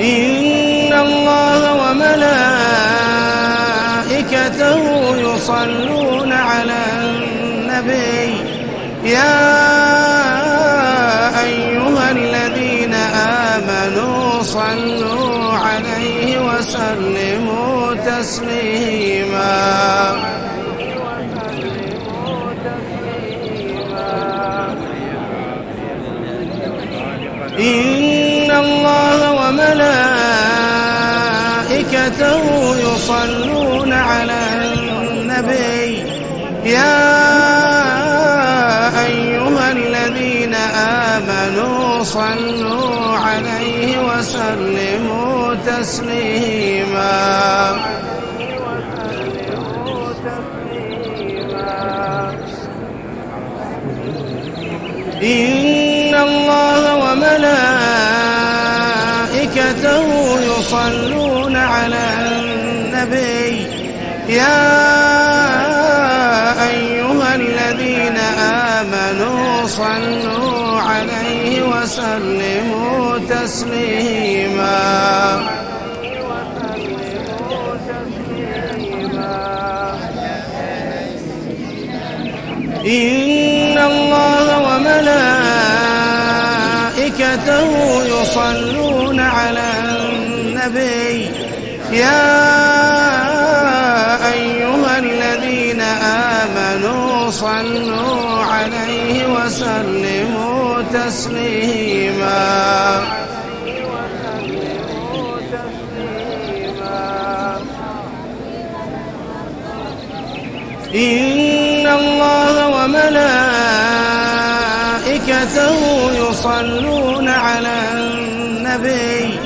إن الله وملائكته يصلون على النبي يا أيها الذين آمنوا صلوا عليه وسلموا تسليما. إن الله وملائكته يصلون على النبي يا أيها الذين آمنوا صلوا عليه وسلموا تسليما. إن الله وملائكته يصلون على النبي يا أيها الذين آمنوا صلوا عليه وسلموا تسليما. إن الله وملائكته يصلون على النبي يا أيها الذين آمنوا صلوا عليه وسلموا تسليما. إن الله وملائكته يصلون على النبي